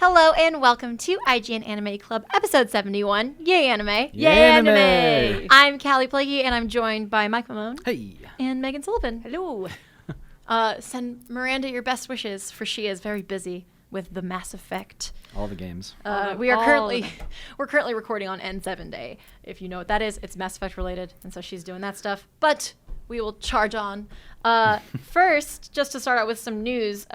Hello and welcome to IGN Anime Club episode 71. Yay anime. Yay anime. I'm Callie Plaguey and I'm joined by Mike Mamone. Hey. And Megan Sullivan. Hello. Send Miranda your best wishes for she is very busy with the Mass Effect. All the games. We're currently recording on N7 Day. If you know what that is, it's Mass Effect related, and so she's doing that stuff. But we will charge on. First, just to start out with some news,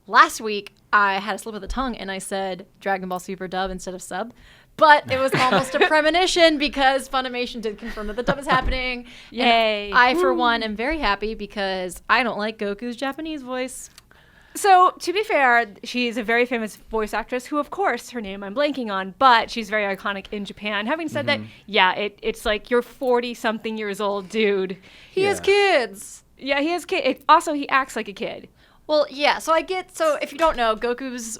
last week I had a slip of the tongue and I said Dragon Ball Super dub instead of sub. But it was almost a premonition because Funimation did confirm that the dub is happening. Yay. And I, for one, am very happy because I don't like Goku's Japanese voice. So, to be fair, she's a very famous voice actress who, of course, her name I'm blanking on, but she's very iconic in Japan. Having said that, yeah, it's like you're 40-something years old, dude. He has kids. Yeah, he has kids. Also, he acts like a kid. Well, yeah, so if you don't know, Goku's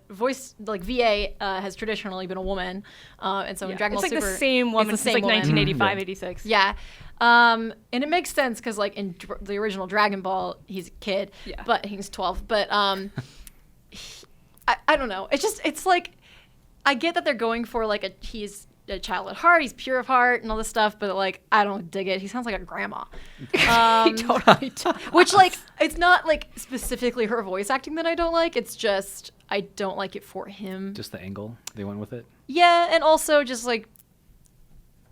voice, like VA, has traditionally been a woman. And so in Dragon Ball Super, it's like the same woman since like 1985, 86. Yeah. And it makes sense because like in the original Dragon Ball, he's a kid, but he's 12. But I don't know. It's like, I get that they're going for like he's a child at heart, he's pure of heart and all this stuff, but like I don't dig it. He sounds like a grandma. He totally does. Which like it's not like specifically her voice acting that I don't like. It's just I don't like it for him. Just the angle they went with it. Yeah, and also just like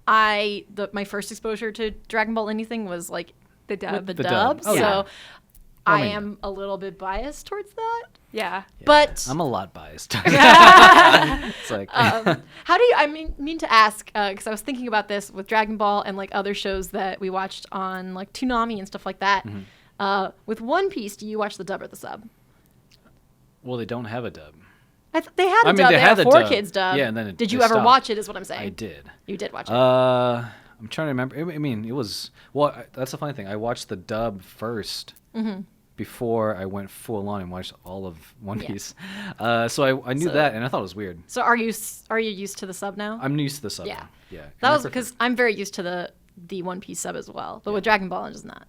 my first exposure to Dragon Ball anything was like the dub. With the dub. Oh, so yeah. I am a little bit biased towards that. Yeah. But I'm a lot biased. It's like how do you? I mean to ask because I was thinking about this with Dragon Ball and like other shows that we watched on like Toonami and stuff like that. With One Piece, do you watch the dub or the sub? well, they don't have a dub. They had a dub. They had a 4Kids dub. Yeah, and then did you ever watch it? Is what I'm saying. I did. You did watch it. I'm trying to remember. I mean, it was that's the funny thing. I watched the dub first. Before I went full on and watched all of One Piece. So I knew that, and I thought it was weird. So are you used to the sub now? I'm used to the sub. Yeah. Yeah. That was because I'm very used to the One Piece sub as well. But with Dragon Ball, I'm just not.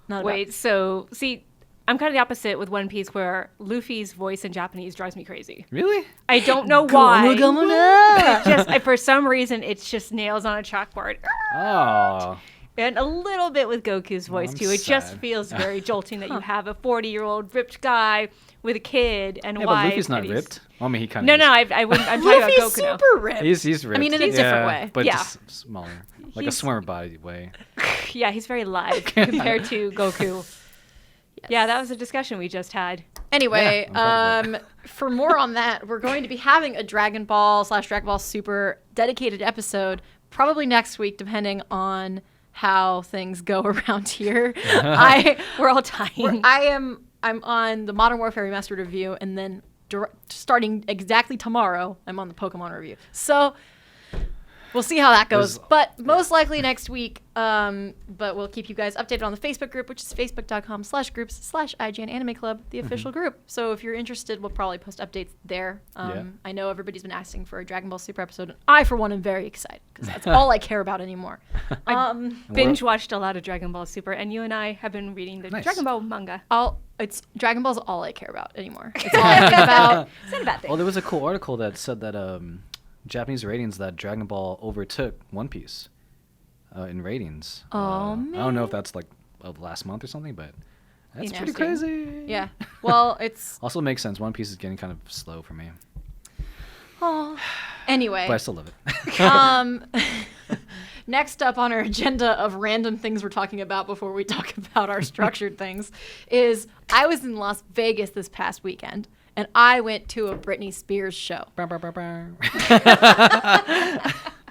Wait, so, see, I'm kind of the opposite with One Piece where Luffy's voice in Japanese drives me crazy. Really? I don't know why. For some reason, it's just nails on a chalkboard. Oh. And a little bit with Goku's voice, too. It just sad. feels very jolting that you have a 40-year-old ripped guy with a kid and a Yeah, wife. but Luffy's not ripped. Well, I mean, he kind of No, I'm talking about Luffy's Goku now. super ripped. He's ripped. I mean, in a different way. But Yeah. just smaller. Like a swimmer body way. Yeah, he's very live compared to Goku. Yes. Yeah, that was a discussion we just had. Anyway, Yeah, for more on that, we're going to be having a Dragon Ball / Dragon Ball Super dedicated episode probably next week, depending on how things go around here. We're all dying. I'm on the Modern Warfare Remastered review, and then starting exactly tomorrow, I'm on the Pokemon review. So we'll see how that goes. But most likely next week. But we'll keep you guys updated on the Facebook group, which is facebook.com/groups/IGN Anime Club, the official group. So if you're interested, we'll probably post updates there. I know everybody's been asking for a Dragon Ball Super episode, and I, for one, am very excited because that's all I care about anymore. Binge watched a lot of Dragon Ball Super, and you and I have been reading the Dragon Ball manga. Dragon Ball's all I care about anymore. It's all I think about. It's not a bad thing. Well, there was a cool article that said that Japanese ratings that Dragon Ball overtook One Piece in ratings. Man. I don't know if that's like last month or something, but that's pretty crazy. Yeah. Well, it's also makes sense. One Piece is getting kind of slow for me. Oh. Anyway. But I still love it. Next up on our agenda of random things we're talking about before we talk about our structured things is I was in Las Vegas this past weekend. And I went to a Britney Spears show.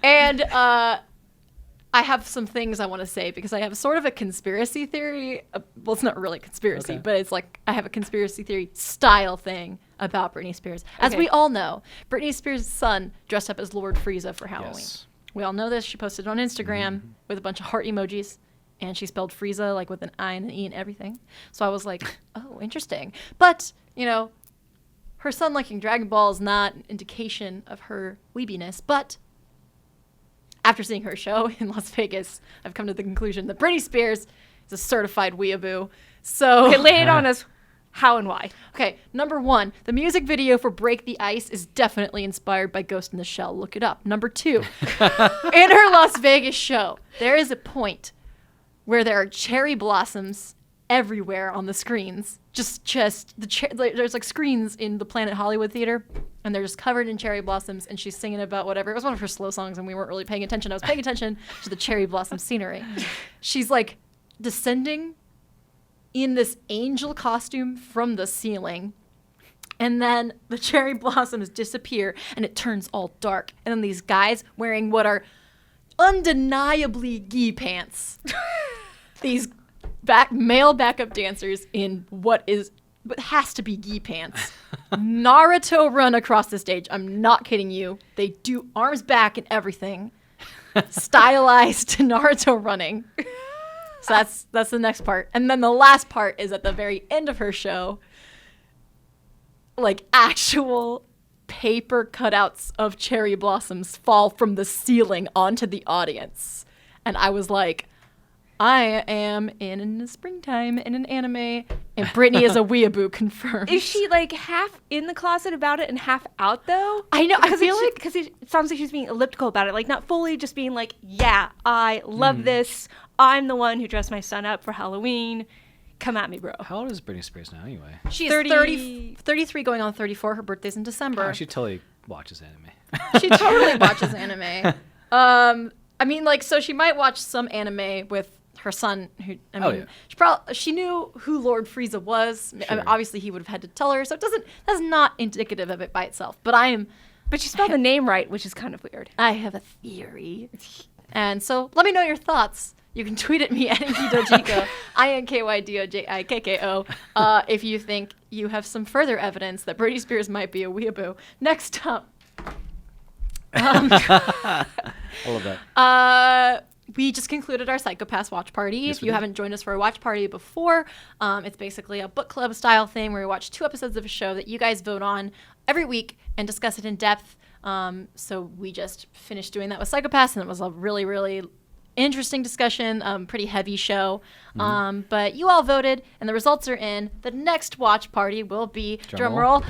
And I have some things I want to say because I have sort of a conspiracy theory. Well, it's not really a conspiracy, but it's like I have a conspiracy theory style thing about Britney Spears. As we all know, Britney Spears' son dressed up as Lord Frieza for Halloween. Yes. We all know this. She posted it on Instagram with a bunch of heart emojis. And she spelled Frieza like with an I and an E and everything. So I was like, oh, interesting. But, you know, her son liking Dragon Ball is not an indication of her weebiness, but after seeing her show in Las Vegas, I've come to the conclusion that Britney Spears is a certified weeaboo. So Okay, lay it on us. How and why? Okay, number 1, the music video for Break the Ice is definitely inspired by Ghost in the Shell. Look it up. Number 2, in her Las Vegas show, there is a point where there are cherry blossoms everywhere on the screens. There's like screens in the Planet Hollywood Theater, and they're just covered in cherry blossoms, and she's singing about whatever. It was one of her slow songs, and we weren't really paying attention. I was paying attention to the cherry blossom scenery. She's like descending in this angel costume from the ceiling, and then the cherry blossoms disappear and it turns all dark, and then these guys wearing what are undeniably gi pants, these male backup dancers in what has to be gi pants, Naruto run across the stage. I'm not kidding you. They do arms back and everything, stylized Naruto running. So that's the next part. And then the last part is at the very end of her show, like actual paper cutouts of cherry blossoms fall from the ceiling onto the audience. And I was like, I am in the springtime in an anime, and Britney is a weeaboo confirmed. Is she like half in the closet about it and half out though? I know. I feel like because it sounds like she's being elliptical about it, like not fully just being like, yeah, I love this. I'm the one who dressed my son up for Halloween. Come at me, bro. How old is Britney Spears now, anyway? She's 33 going on 34. Her birthday's in December. Oh, she totally watches anime. She totally watches anime. I mean, like, so she might watch some anime with her son, who, I mean, she knew who Lord Frieza was. Sure. I mean, obviously, he would have had to tell her, so that's not indicative of it by itself. But she spelled the name right, which is kind of weird. I have a theory. And so let me know your thoughts. You can tweet at me at Inkydojiko, INKYDOJIKKO, if you think you have some further evidence that Britney Spears might be a weeaboo. Next up. I love that. We just concluded our Psychopaths watch party. Yes, if you haven't joined us for a watch party before, it's basically a book club style thing where we watch 2 episodes of a show that you guys vote on every week and discuss it in depth. So we just finished doing that with Psychopaths, and it was a really, really interesting discussion, pretty heavy show. But you all voted, and the results are in. The next watch party will be, drum roll,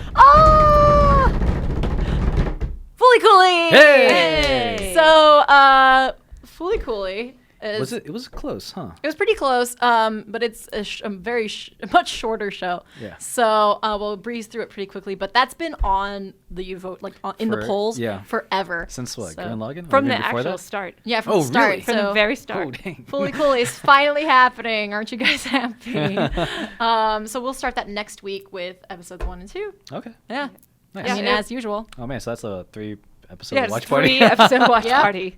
Fully Cooley! Hey! So, Fully Cooley is... It was close, huh? It was pretty close, but it's a much shorter show. Yeah. So we'll breeze through it pretty quickly. But that's been on the vote, like in the polls, forever. Since what? So, Gurren Lagann? From the actual start. Yeah, from the start. Really? From the very start. Oh, dang. Fully Cooley is finally happening. Aren't you guys happy? So we'll start that next week with episodes 1 and 2. Okay. Yeah. Nice. I mean, as usual. Oh man, so that's a 3-episode It's watch party. 3-episode watch Yeah. party.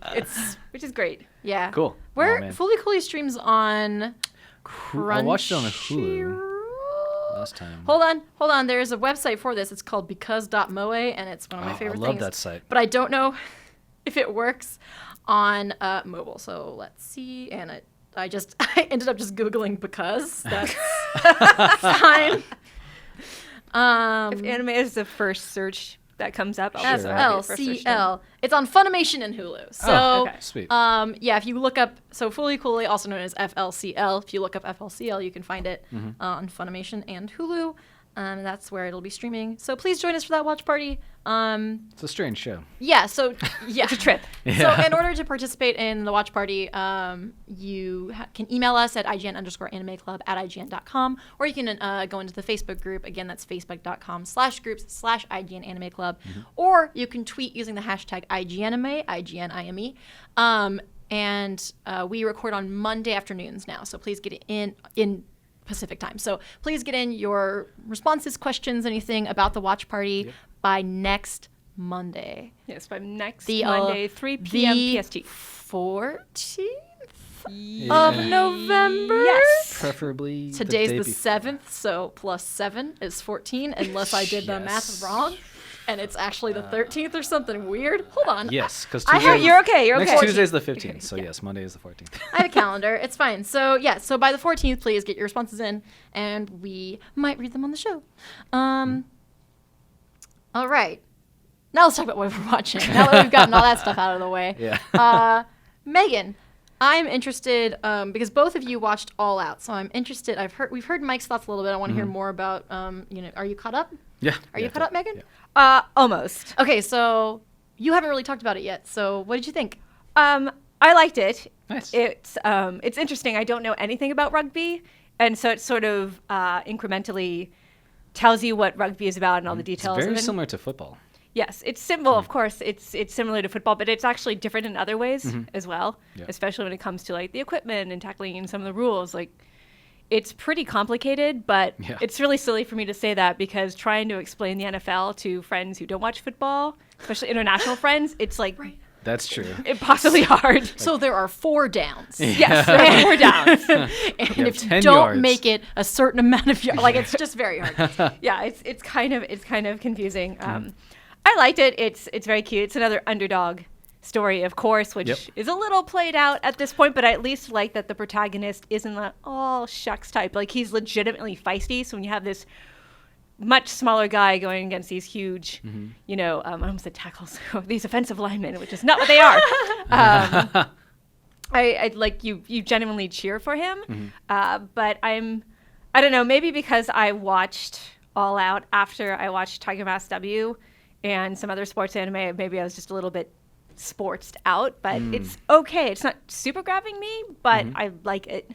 Which is great. Yeah. Cool. Where Oh, man. Fully Cooley streams on Crunchyroll. I watched it on Hulu last time. Hold on. There's a website for this. It's called because.moe, and it's one of my favorite I love things. that site. But I don't know if it works on mobile. So let's see. And I ended up just Googling because. That's fine. If anime is the first search that comes up, I'll Sure. FLCL. It's on Funimation and Hulu. So, okay. Sweet. yeah, if you look up, so Fully Cooley, also known as FLCL, if you look up FLCL, you can find it on Funimation and Hulu. That's where it'll be streaming. So please join us for that watch party. It's a strange show. Yeah, so, yeah. It's a trip. So in order to participate in the watch party, you can email us at IGN_animeclub@IGN.com, or you can go into the Facebook group. Again, that's facebook.com/groups/IGN Anime Club. Or you can tweet using the hashtag IGNanime, IGNIME. And we record on Monday afternoons now, so please get it in Pacific time. So please get in your responses, questions, anything about the watch party by next Monday. Yes, by next The, Monday, 3 p.m. PST. 14th of November. Yes. Preferably Today's the the day 7th, so plus 7 is 14, unless I did the math wrong. And it's actually the 13th or something weird. Hold on. Yes, because You're okay. You're okay. next Tuesday is the 15th, so yes, Monday is the 14th. I have a calendar. It's fine. So, yeah. So by the 14th, please get your responses in, and we might read them on the show. All right. Now let's talk about what we're watching. Now that we've gotten all that stuff out of the way. Yeah. Megan, I'm interested because both of you watched All Out, so I'm interested. We've heard Mike's thoughts a little bit. I want to hear more about. Are you caught up? Yeah. Are you caught up, Megan? Yeah. Almost. Okay, so you haven't really talked about it yet. So what did you think? I liked it. Nice. It's interesting. I don't know anything about rugby, and so it sort of incrementally tells you what rugby is about and all the details. It's very similar to football. Yes, it's simple. Of course, it's similar to football, but it's actually different in other ways as well. Yeah. Especially when it comes to like the equipment and tackling and some of the rules. Like, it's pretty complicated, but it's really silly for me to say that because trying to explain the NFL to friends who don't watch football, especially international friends, it's like That's true. impossily hard. So there are 4 downs. Yes, there are 4 downs. And if you 10 don't yards. make it a certain amount of yards, like it's just very hard. Yeah, it's kind of confusing. I liked it. It's very cute. It's another underdog story, of course, which is a little played out at this point, but I at least like that the protagonist isn't the all shucks type. Like, he's legitimately feisty. So when you have this much smaller guy going against these huge, I almost said tackles, these offensive linemen, which is not what they are. I like you genuinely cheer for him. But I don't know, maybe because I watched All Out after I watched Tiger Mask W and some other sports anime, maybe I was just a little bit sportsed out, but it's okay. It's not super grabbing me, but I like it.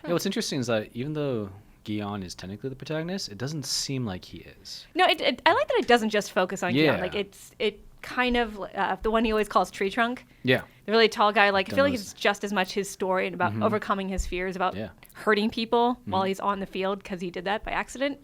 Yeah, what's interesting is that even though Gion is technically the protagonist, it doesn't seem like he is. No, I like that it doesn't just focus on Yeah. Gion. Like, it kind of, the one he always calls Tree Trunk, Yeah. the really tall guy, like, I feel like those. it's just as much his story and about overcoming his fears about hurting people while he's on the field because he did that by accident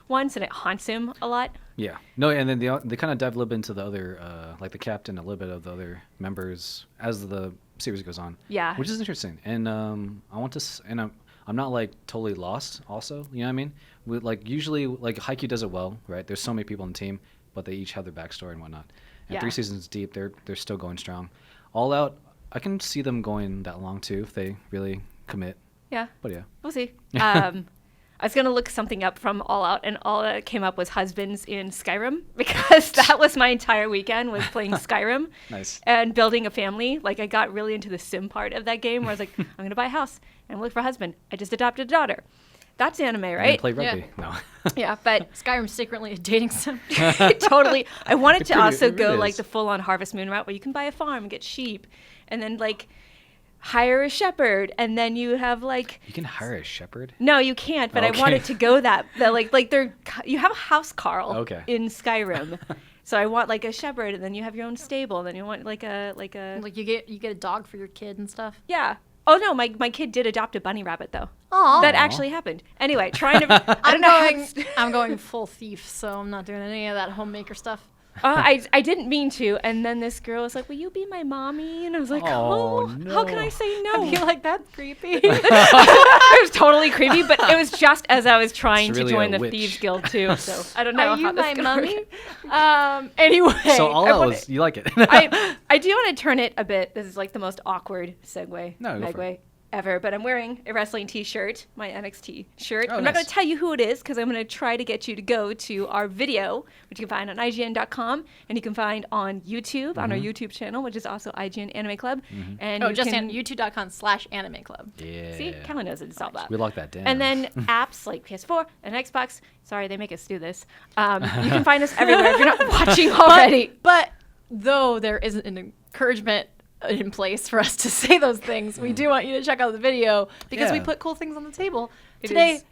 once, and it haunts him a lot. Yeah. No, and then they kind of dive a little bit into the other, like the captain, a little bit of the other members as the series goes on. Yeah. Which is interesting. And I want to, and I'm not like totally lost also, you know what I mean? With like usually like Haikyuu does it well, right? There's so many people on the team, but they each have their backstory and whatnot. And 3 seasons deep, they're still going strong. All Out, I can see them going that long too if they really commit. Yeah. But yeah. We'll see. I was going to look something up from All Out, and all that came up was husbands in Skyrim, because that was my entire weekend, was playing Skyrim. Nice. And building a family. Like, I got really into the sim part of that game where I was like, I'm going to buy a house and look for a husband. I just adopted a daughter. That's anime, right? Play rugby. No. Yeah, but Skyrim's secretly a dating sim. totally. I wanted to also it go is. like the full-on Harvest Moon route where you can buy a farm and get sheep and then like hire a shepherd, and then you have like You can hire a shepherd? no, you can't. But Okay. I wanted to go that like they're you have a house Carl Okay. in Skyrim, so I want like a shepherd, and then you have your own stable. Then you want like a Like you get a dog for your kid and stuff. yeah. Oh no, my kid did adopt a bunny rabbit though. Aw. That actually happened. Anyway, trying to I don't know. I'm going full thief, so I'm not doing any of that homemaker stuff. I didn't mean to, and then this girl was like, "Will you be my mommy?" And I was like, Oh, "Oh, how can no. I say I no?" feel like that's creepy. It was totally creepy, but it was just as I was trying It's to really join a the witch. Thieves Guild too. So I don't know Are how you this my goes. mummy? Anyway. So All I Out wanna- was, you like it. I do want to turn it a bit. This is like the most awkward segue No, go for it. ever, but I'm wearing a wrestling t-shirt, my NXT shirt. Oh, I'm not going nice. to tell you who it is because I'm going to try to get you to go to our video, which you can find on IGN.com, and you can find on YouTube, on our YouTube channel, which is also IGN Anime Club. And Oh, you just can, on youtube.com/anime club. Yeah. See, Callan knows it's all that. We locked that down. And then apps like PS4 and Xbox. Sorry, they make us do this. You can find us everywhere if you're not watching already. But though there isn't an encouragement in place for us to say those things, we do want you to check out the video because we Yeah. put cool things on the table. It Today, is-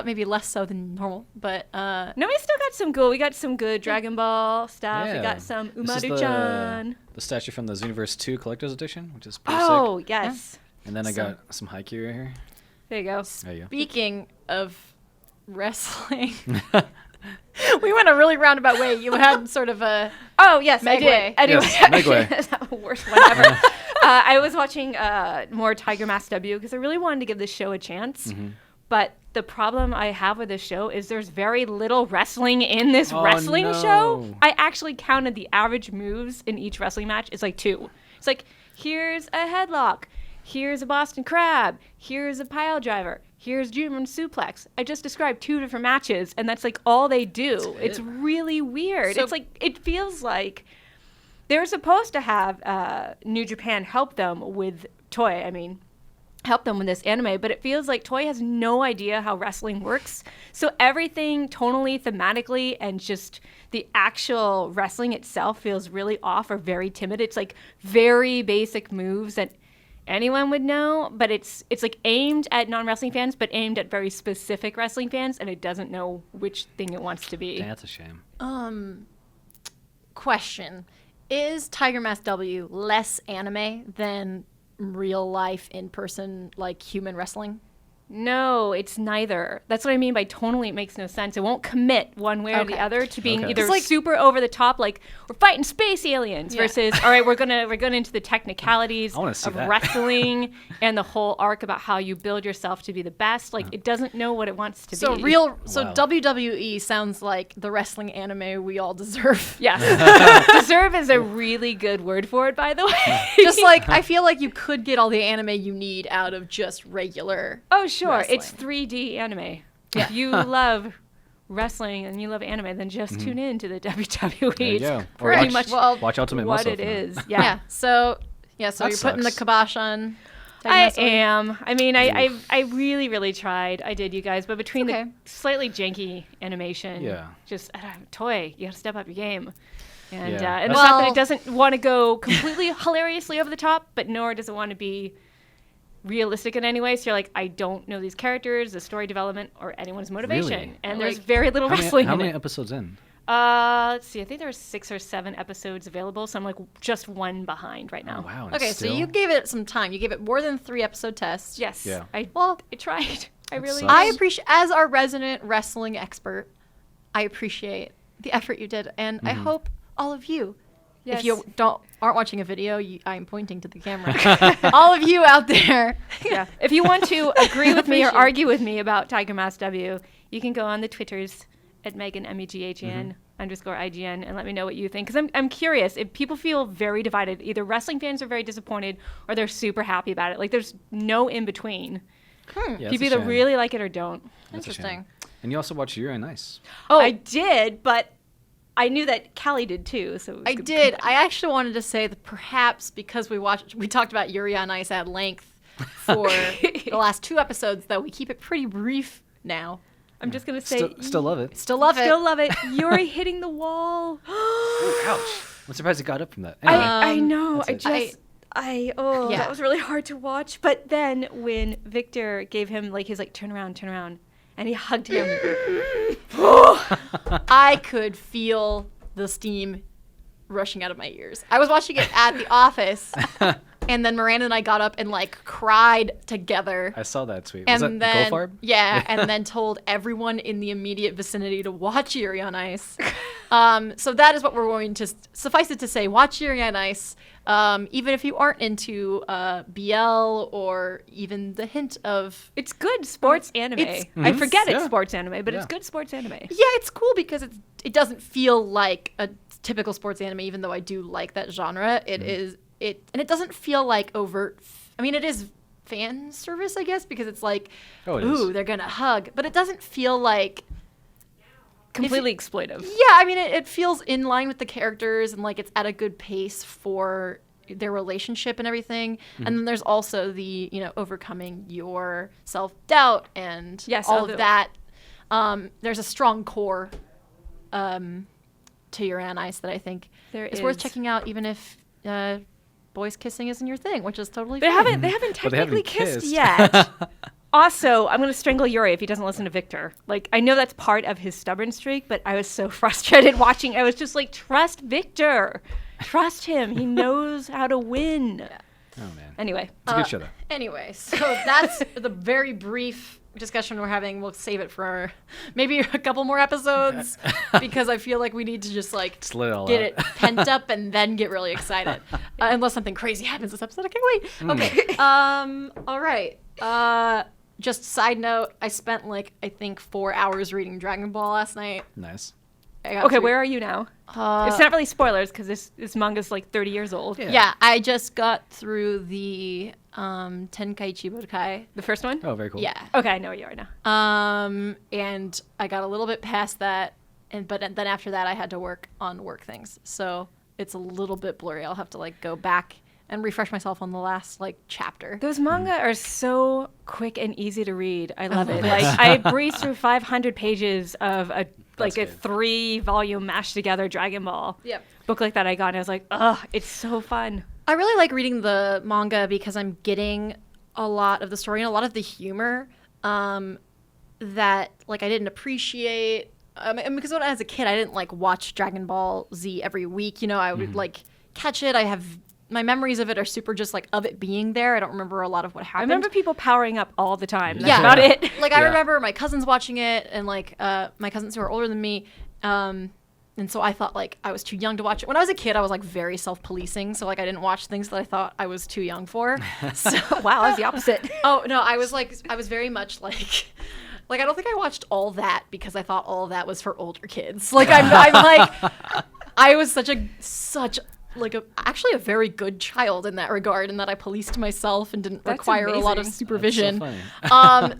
maybe less so than normal, but No, we still got some good. We got some good Dragon Ball stuff. We Yeah. got some This is Umaru-chan. the statue from the Xenoverse 2 Collector's Edition, which is pretty Oh, sick. yes. And then I So- got some Haikyuu right here. There you go. There you go. speaking of wrestling, we went a really roundabout way. You had sort of a Oh, yes, I Megway. did. Anyway, Yes, Megway. that's the worst one ever. I was watching more Tiger Mask W because I really wanted to give this show a chance. But the problem I have with this show is there's very little wrestling in this Oh, wrestling show. no. I actually counted the average moves in each wrestling match. It's like 2. It's like, here's a headlock. Here's a Boston Crab. Here's a pile driver. Here's German suplex. I just described 2 different matches, and that's like all they do. It's really weird. So- It's like, it feels like they're supposed to have New Japan help them with Toei, I mean, help them with this anime, but it feels like Toei has no idea how wrestling works. So everything tonally, thematically, and just the actual wrestling itself feels really off or very timid. It's like very basic moves that anyone would know, but it's like aimed at non-wrestling fans, but aimed at very specific wrestling fans, and it doesn't know which thing it wants to be. Dang, that's a shame. Question. Is Tiger Mask W less anime than real life in-person like human wrestling? No, it's neither. That's what I mean by tonally it makes no sense. It won't commit one way or the other to being either like super over the top, like we're fighting space aliens, versus all right, we're gonna into the technicalities of wrestling and the whole arc about how you build yourself to be the best. Like it doesn't know what it wants to be. So WWE sounds like the wrestling anime we all deserve. Yes. Deserve is a really good word for it, by the way. Just like I feel like you could get all the anime you need out of just regular. Oh, sure. Wrestling. It's 3D anime. If you love wrestling and you love anime, then just tune in to the WWE. There you go. It's pretty much watch Ultimate what Muscle it if not. is. Yeah. So you're putting the kibosh on. I am. I mean, I really, really tried. I did, you guys. But between the slightly janky animation, just Toei, you got to step up your game. And, and it's not that it doesn't want to go completely hilariously over the top, but nor does it want to be realistic in any way. So you're like, I don't know these characters, the story development, or anyone's motivation. Really? And there's very little wrestling How in many it. episodes in? Let's see. I think there were 6 or 7 episodes available, so I'm like just one behind right now. Oh, wow. Okay, so you gave it some time. You gave it more than 3 episode tests. Yes. Yeah. I tried. I really sucks. I appreciate, as our resident wrestling expert, I appreciate the effort you did, and I hope all of you, if you aren't watching a video, I'm pointing to the camera. All of you out there, if you want to agree with me or argue with me about Tiger Mask W, you can go on the Twitters at Megan MEGHN _ IGN and let me know what you think, because I'm curious if people feel very divided. Either wrestling fans are very disappointed or they're super happy about it. Like there's no in between. Yeah, People either really like it or don't. Interesting. And you also watched Yuri on Ice. Oh, I did, but I knew that Callie did too. So I did. I actually wanted to say that perhaps because we talked about Yuri on Ice at length for the last 2 episodes, that we keep it pretty brief now. I'm just gonna say, still love it. Still love it. Still love it. Yuri hitting the wall. Ooh, ouch! I'm surprised it got up from that. Anyway. I know. That's That was really hard to watch. But then when Victor gave him like his turn around, and he hugged him, I could feel the steam rushing out of my ears. I was watching it at the office, and then Miranda and I got up and cried together. I saw that tweet. And Was that then, Goldfarb? Yeah, and then told everyone in the immediate vicinity to watch Yuri on Ice. So that is what we're going to suffice it to say. Watch Yuri on Ice, even if you aren't into BL or even the hint of. It's good sports anime. I forget it's sports anime, but it's good sports anime. Yeah, it's cool because it doesn't feel like a typical sports anime, even though I do like that genre. It is. And it doesn't feel like overt. I mean, it is fan service, I guess, because it's like, they're gonna hug, but it doesn't feel like completely exploitive. Yeah, I mean, it feels in line with the characters and it's at a good pace for their relationship and everything. And then there's also the overcoming your self-doubt and all of that. There's a strong core to Yuri on Ice that I think is worth checking out, even if boys kissing isn't your thing, which is totally fine. They haven't technically kissed yet. Also, I'm going to strangle Yuri if he doesn't listen to Victor. I know that's part of his stubborn streak, but I was so frustrated watching. I was just like, trust Victor. Trust him. He knows how to win. Yeah. Oh, man. Anyway. It's a good show, though. Anyway, so that's the very brief discussion we're having. We'll save it for maybe a couple more episodes because I feel like we need to just get it pent up and then get really excited. Unless something crazy happens this episode. I can't wait. Okay. All right. Just side note, I spent I think 4 hours reading Dragon Ball last night. Nice. Okay, where are you now? It's not really spoilers because this manga's 30 years old. Yeah, I just got through the Tenkaichi Budokai. The first one? Oh, very cool. Yeah. Okay, I know where you are now. And I got a little bit past that, but then after that I had to work on work things. So it's a little bit blurry. I'll have to go back and refresh myself on the last like chapter. Those manga are so quick and easy to read. I love it. Like I breezed through 500 pages of a 3-volume mashed together Dragon Ball book like that I got, and I was like, ugh, it's so fun. I really like reading the manga because I'm getting a lot of the story and a lot of the humor that like I didn't appreciate. And because as a kid, I didn't like watch Dragon Ball Z every week. You know, I would like catch it. My memories of it are super just like of it being there. I don't remember a lot of what happened. I remember people powering up all the time. That's about it. Like I remember my cousins watching it, and like my cousins who are older than me. And so I thought like I was too young to watch it. When I was a kid, I was like very self-policing. So like I didn't watch things that I thought I was too young for. So wow, I was the opposite. Oh no, I was very much like I don't think I watched all that because I thought all that was for older kids. Like I'm like I was actually a very good child in that regard, in that I policed myself and didn't require a lot of supervision.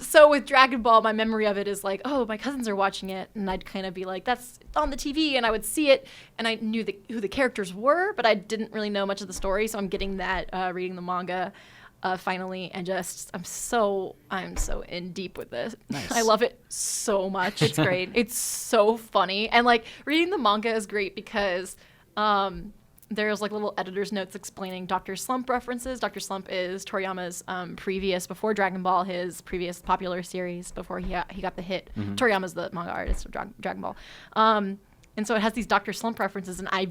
So with Dragon Ball, my memory of it is like, oh, my cousins are watching it, and I'd kind of be like, that's on the TV, and I would see it, and I knew who the characters were, but I didn't really know much of the story. So I'm getting that reading the manga finally, and just I'm so in deep with this. Nice. I love it so much. It's great. It's so funny, and like reading the manga is great because there's like little editor's notes explaining Dr. Slump references. Dr. Slump is Toriyama's before Dragon Ball, his previous popular series before he got the hit. Toriyama's the manga artist of Dragon Ball. And so it has these Dr. Slump references, and I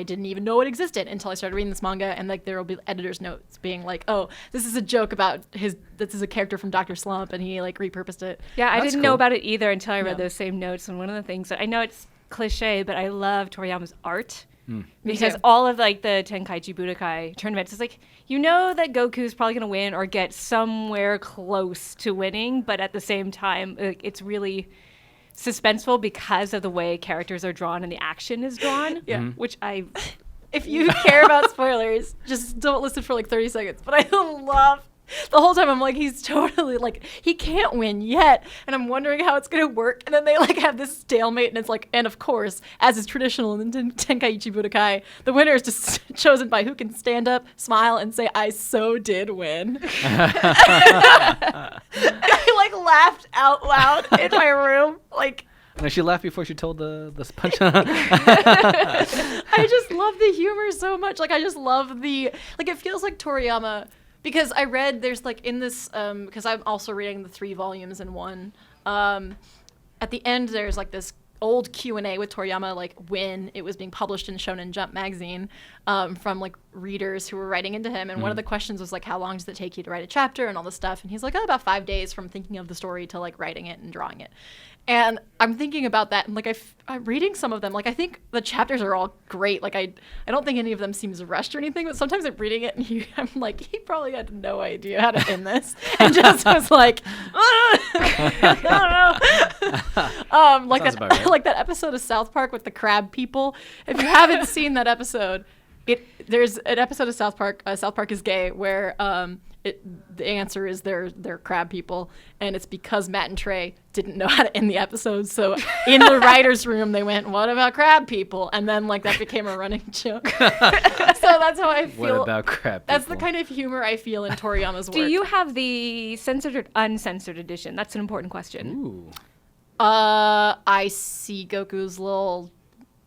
didn't even know it existed until I started reading this manga, and like there will be editor's notes being like, oh, this is a joke about this is a character from Dr. Slump, and he like repurposed it. Yeah, I didn't know about it either until I read those same notes. And one of the things that I know it's cliche, but I love Toriyama's art. Because all of like the Tenkaichi Budokai tournaments, it's like, you know that Goku's probably going to win or get somewhere close to winning, but at the same time, it's really suspenseful because of the way characters are drawn and the action is drawn. Which if you care about spoilers, just don't listen for like 30 seconds. But I love the whole time. I'm like, he's totally like, he can't win yet, and I'm wondering how it's gonna work. And then they like have this stalemate, and it's like, and of course, as is traditional in Tenkaichi Budokai, the winner is just chosen by who can stand up, smile, and say, "I so did win." I like laughed out loud in my room, like. No, she laughed before she told the punch. I just love the humor so much. Like I just love it feels like Toriyama. Because I read there's like in this, because I'm also reading the 3 volumes in one. At the end, there's like this old Q&A with Toriyama, like when it was being published in Shonen Jump magazine, from like readers who were writing into him. And one of the questions was like, how long does it take you to write a chapter and all this stuff? And he's like, about 5 days from thinking of the story to like writing it and drawing it. And I'm thinking about that, and like I'm reading some of them. Like I think the chapters are all great. Like I don't think any of them seems rushed or anything. But sometimes I'm reading it, and I'm like, he probably had no idea how to end this, and just was like, I don't know. Like that, right. Like that episode of South Park with the crab people. If you haven't seen that episode, there's an episode of South Park. South Park is gay, where the answer is they're crab people, and it's because Matt and Trey didn't know how to end the episode. So in the writer's room, they went, "What about crab people?" And then like that became a running joke. So that's how I feel. What about crab people? That's the kind of humor I feel in Toriyama's work. Do you have the censored or uncensored edition? That's an important question. Ooh. I see Goku's little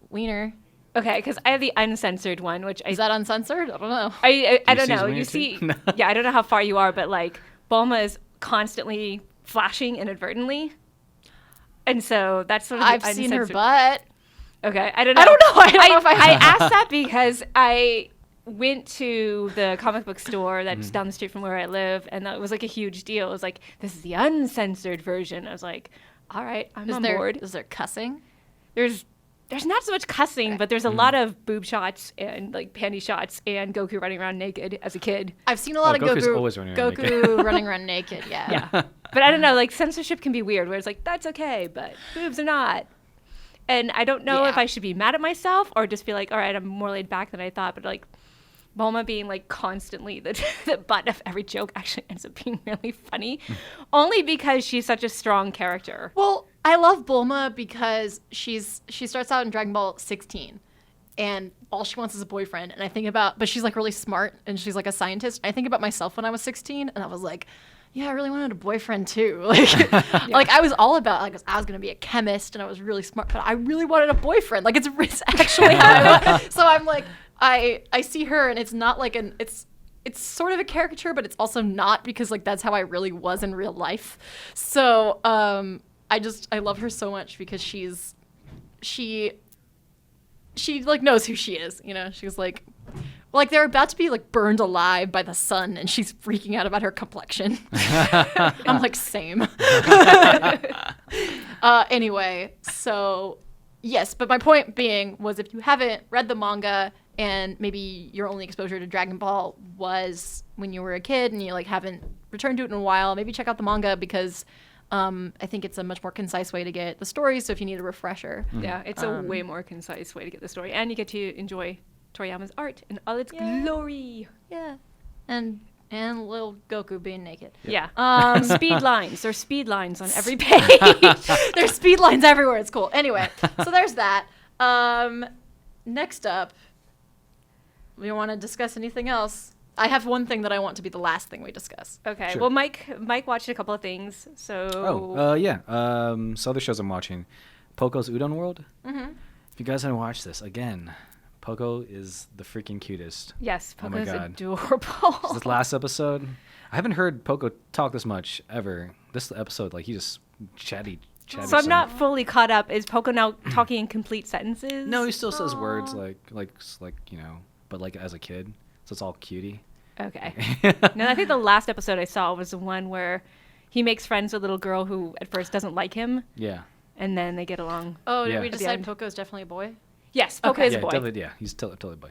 wiener. Okay, because I have the uncensored one, which is that uncensored? I don't know. I don't know. You see, yeah, I don't know how far you are, but like Bulma is constantly flashing inadvertently, and so that's sort of I've seen her butt. Okay, I don't know. I don't know if I asked that because I went to the comic book store that's down the street from where I live, and that was like a huge deal. It was like, this is the uncensored version. I was like, all right, I'm on board. Is there cussing? There's not so much cussing, but there's a lot of boob shots and like panty shots and Goku running around naked as a kid. I've seen a lot of Goku's Goku always running around naked. running around naked, yeah. Yeah. But I don't know, like censorship can be weird where it's like, that's okay, but boobs are not. And I don't know if I should be mad at myself or just be like, all right, I'm more laid back than I thought. But like Bulma being like constantly the butt of every joke actually ends up being really funny. Only because she's such a strong character. Well, I love Bulma because she starts out in Dragon Ball 16. and all she wants is a boyfriend. And I think about, but she's like really smart and she's like a scientist. I think about myself when I was 16 and I was like, yeah, I really wanted a boyfriend too. Like, like I was all about, like, I was going to be a chemist and I was really smart, but I really wanted a boyfriend. Like, it's actually so I'm like, I see her and it's not like it's sort of a caricature, but it's also not, because like that's how I really was in real life. So I love her so much because she like knows who she is, you know. She's like they're about to be like burned alive by the sun and she's freaking out about her complexion. I'm like, same. Anyway, so yes, but my point being was, if you haven't read the manga and maybe your only exposure to Dragon Ball was when you were a kid and you like haven't returned to it in a while, maybe check out the manga, because I think it's a much more concise way to get the story. So if you need a refresher. Yeah, it's a way more concise way to get the story. And you get to enjoy Toriyama's art in all its glory. Yeah. And little Goku being naked. Yeah. Speed lines. There's speed lines on every page. There's speed lines everywhere. It's cool. Anyway, so there's that. Next up, we want to discuss anything else? I have one thing that I want to be the last thing we discuss. Okay. Sure. Well, Mike watched a couple of things. So. So other shows I'm watching, Poco's Udon World. Mm-hmm. If you guys haven't watched this, again, Poco is the freaking cutest. Yes, Poco is God. adorable. This last episode, I haven't heard Poco talk this much ever. This episode, like, he just chatty. So I'm not fully caught up. Is Poco now talking in complete sentences? No, he still says words like you know, but like as a kid. So it's all cutie. Okay. No, I think the last episode I saw was the one where he makes friends with a little girl who at first doesn't like him. Yeah. And then they get along. Oh, did Yeah. we At the decide end. Poco's definitely a boy? Yes, Poco is a boy. Definitely, yeah, he's totally a boy.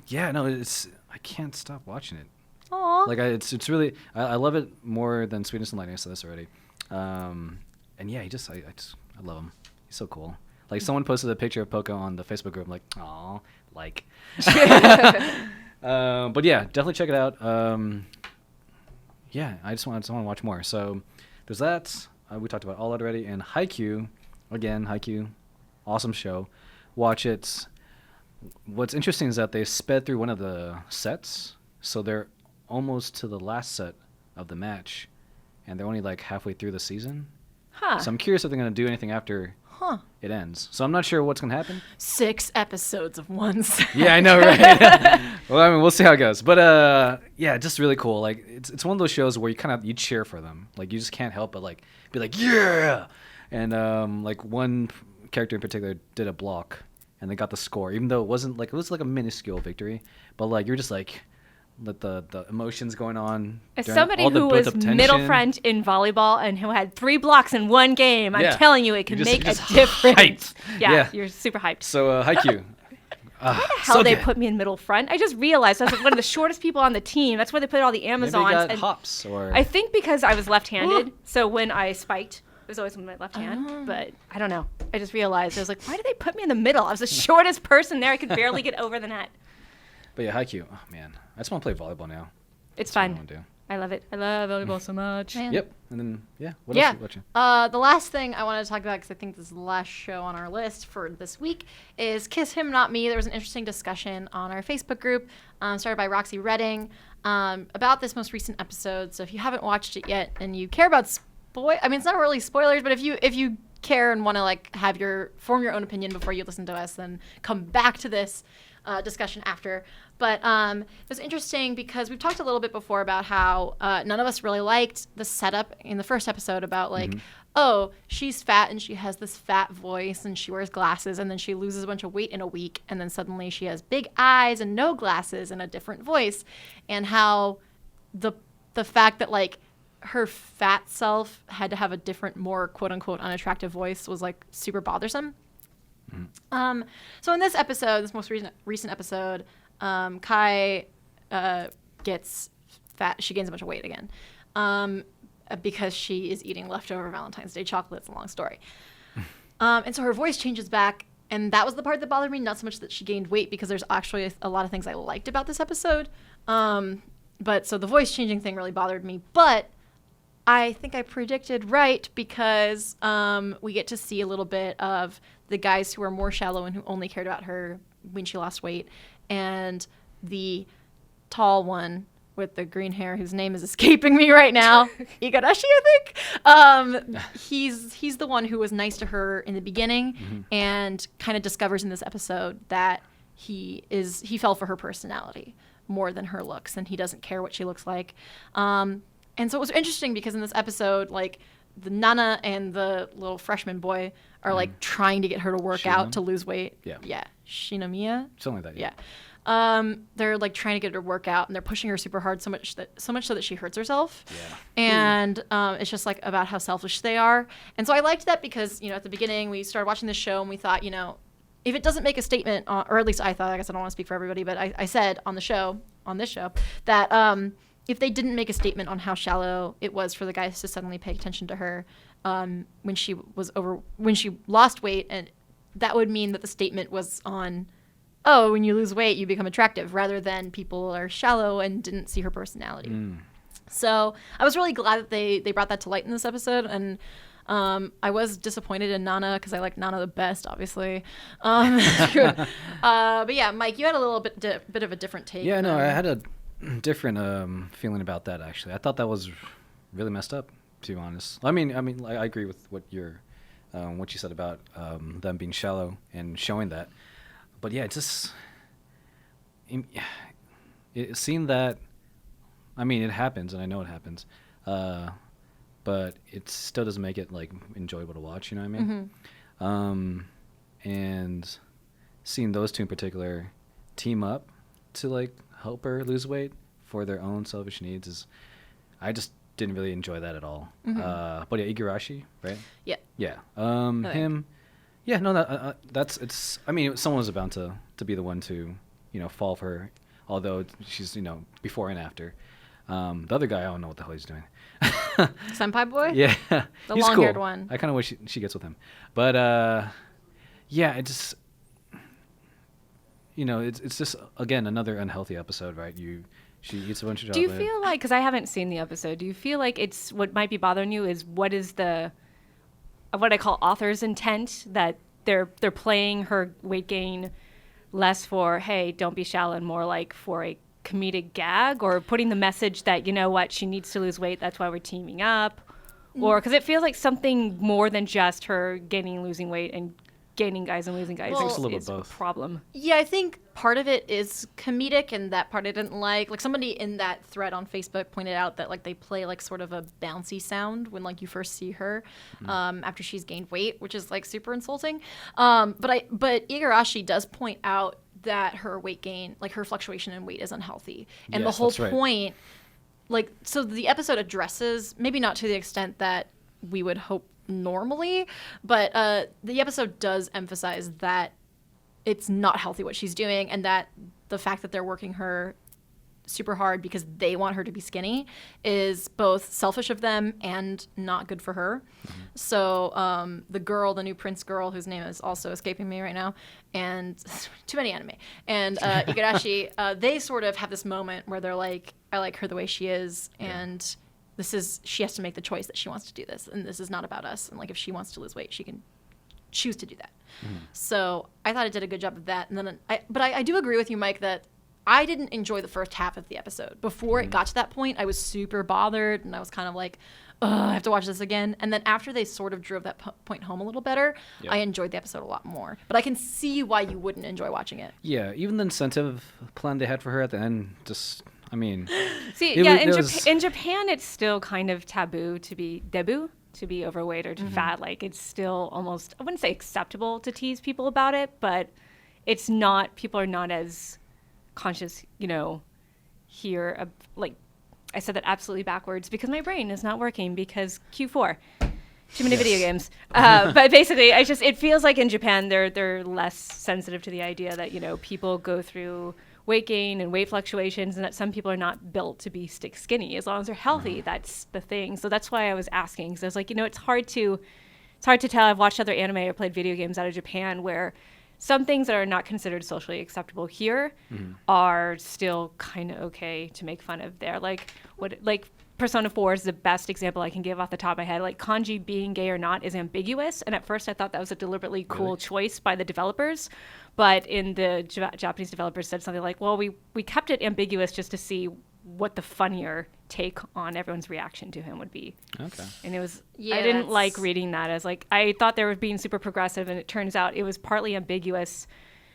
Yeah, no, I can't stop watching it. Aww. Like it's really I love it more than Sweetness and Lightning. I said this already. And yeah, I love him. He's so cool. Like, someone posted a picture of Poco on the Facebook group. I'm like, aw, like. But yeah, definitely check it out. Yeah, I just want to watch more. So there's that. We talked about all that already. And Haikyuu, again, awesome show. Watch it. What's interesting is that they sped through one of the sets, so they're almost to the last set of the match, and they're only like halfway through the season. Huh. So I'm curious if they're going to do anything after it ends. So I'm not sure what's going to happen. 6 episodes of one set. Yeah, I know, right? Well, I mean, we'll see how it goes. But yeah, just really cool. Like, it's one of those shows where you cheer for them. Like, you just can't help but like be like, yeah. And like one character in particular did a block, and they got the score, even though it was like a minuscule victory. But like, you're just like, let the emotions going on. As somebody who was middle French in volleyball and who had 3 blocks in one game, I'm telling you, it can make a difference. Yeah, you're super hyped. So Haikyuu. Why the hell they put me in middle front? I just realized I was one of the shortest people on the team. That's where they put all the Amazons. Maybe you got hops, or I think because I was left-handed, so when I spiked, it was always with my left hand. But I don't know. I just realized, I was like, why did they put me in the middle? I was the shortest person there. I could barely get over the net. But yeah, Haikyuu. Oh man, I just want to play volleyball now. It's That's what I fun. wanna do. I love it. I love volleyball so much. Man. Yep. And then what else are you watching? The last thing I want to talk about, because I think this is the last show on our list for this week, is Kiss Him Not Me. There was an interesting discussion on our Facebook group, started by Roxy Redding, about this most recent episode. So if you haven't watched it yet and you care about it's not really spoilers, but if you care and want to like form your own opinion before you listen to us, then come back to this discussion after. But it was interesting because we've talked a little bit before about how none of us really liked the setup in the first episode about like, oh, she's fat and she has this fat voice and she wears glasses and then she loses a bunch of weight in a week and then suddenly she has big eyes and no glasses and a different voice, and how the fact that like her fat self had to have a different, more quote unquote unattractive voice was like super bothersome. So in this episode, this most recent episode, Kai gets fat. She gains a bunch of weight again because she is eating leftover Valentine's Day chocolate. It's a long story. And so her voice changes back, and that was the part that bothered me, not so much that she gained weight, because there's actually a lot of things I liked about this episode. But so the voice changing thing really bothered me. But I think I predicted right, because we get to see a little bit of the guys who were more shallow and who only cared about her when she lost weight, and the tall one with the green hair whose name is escaping me right now, Igarashi, I think. He's the one who was nice to her in the beginning and kind of discovers in this episode that he fell for her personality more than her looks, and he doesn't care what she looks like. And so it was interesting because in this episode, like, the Nana and the little freshman boy are like trying to get her to work out to lose weight. Yeah. Shinomiya? Something like that. Yeah. They're like trying to get her to work out, and they're pushing her super hard so much so that she hurts herself. Yeah. And it's just like about how selfish they are. And so I liked that because, you know, at the beginning we started watching this show and we thought, you know, if it doesn't make a statement, or at least I thought, I guess I don't want to speak for everybody, but I said on this show, that if they didn't make a statement on how shallow it was for the guys to suddenly pay attention to her when she lost weight, and that would mean that the statement was on, oh, when you lose weight, you become attractive, rather than people are shallow and didn't see her personality. So I was really glad that they brought that to light in this episode, and I was disappointed in Nana because I like Nana the best, obviously. But yeah, Mike, you had a little bit of a different take. Yeah, no, I had a different feeling about that, actually. I thought that was really messed up, to be honest. I mean, I agree with what you said about them being shallow and showing that. But yeah, it seemed that, I mean, it happens, and I know it happens, but it still doesn't make it like enjoyable to watch. You know what I mean? And seeing those two in particular team up to like help her lose weight for their own selfish needs I just didn't really enjoy that at all. But yeah, Igarashi, right? Yeah. Him. Yeah, no, that's. I mean, someone was bound to be the one to, you know, fall for her. Although she's, you know, before and after. The other guy, I don't know what the hell he's doing. Senpai boy? Yeah, the he's long-haired cool. one. I kind of wish she gets with him, but yeah, it just, you know, it's just again another unhealthy episode, right? She eats a bunch of chocolate. Do you feel like, because I haven't seen the episode, do you feel like it's what might be bothering you is what is the what I call author's intent, that they're playing her weight gain less for, hey, don't be shallow, and more like for a comedic gag, or putting the message that, you know what, she needs to lose weight, that's why we're teaming up, or because it feels like something more than just her gaining and losing weight and gaining guys and losing guys is a problem. Yeah, I think part of it is comedic, and that part I didn't like. Like, somebody in that thread on Facebook pointed out that like they play like sort of a bouncy sound when like you first see her after she's gained weight, which is like super insulting. But Igarashi does point out that her weight gain, like her fluctuation in weight, is unhealthy, and yes, the whole right. point, like, so the episode addresses, maybe not to the extent that we would hope normally, but the episode does emphasize that it's not healthy what she's doing, and that the fact that they're working her super hard because they want her to be skinny is both selfish of them and not good for her. So the new prince girl, whose name is also escaping me right now, and too many anime, and Igarashi, they sort of have this moment where they're like, I like her the way she is, and she has to make the choice that she wants to do this, and this is not about us, and like if she wants to lose weight, she can choose to do that. So I thought it did a good job of that. And then I do agree with you, Mike, that I didn't enjoy the first half of the episode. Before it got to that point, I was super bothered, and I was kind of like, I have to watch this again. And then after they sort of drove that point home a little better, I enjoyed the episode a lot more. But I can see why you wouldn't enjoy watching it. Yeah, even the incentive plan they had for her at the end, just, I mean... See, in Japan, it's still kind of taboo to be overweight or too fat. Like, it's still almost, I wouldn't say acceptable to tease people about it, but it's not, people are not as conscious, you know, here. Like, I said that absolutely backwards because my brain is not working because Q4. Too many video games. But basically, it feels like in Japan, they're less sensitive to the idea that, you know, people go through weight gain and weight fluctuations, and that some people are not built to be stick skinny. As long as they're healthy, that's the thing. So that's why I was asking, because I was like, you know, it's hard to tell. I've watched other anime or played video games out of Japan where some things that are not considered socially acceptable here are still kind of okay to make fun of there. Like Persona 4 is the best example I can give off the top of my head. Like, kanji being gay or not is ambiguous, and at first I thought that was a deliberately cool choice by the developers, but in the Japanese developers said something like, well, we kept it ambiguous just to see what the funnier take on everyone's reaction to him would be. Okay. And it was, I didn't like reading that as like, I thought they were being super progressive, and it turns out it was partly ambiguous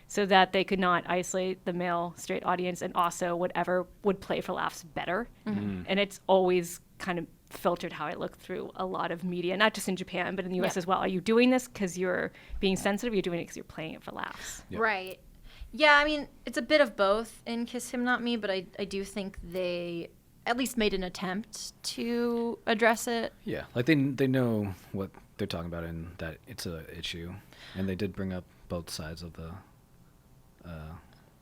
so that they could not isolate the male straight audience, and also whatever would play for laughs better. And it's always kind of filtered how I look through a lot of media, not just in Japan, but in the US as well. Are you doing this because you're being sensitive? Or are you doing it because you're playing it for laughs? Yep. Right. Yeah, I mean, it's a bit of both in Kiss Him Not Me, but I do think they at least made an attempt to address it. Yeah, like they know what they're talking about and that it's a issue, and they did bring up both sides of the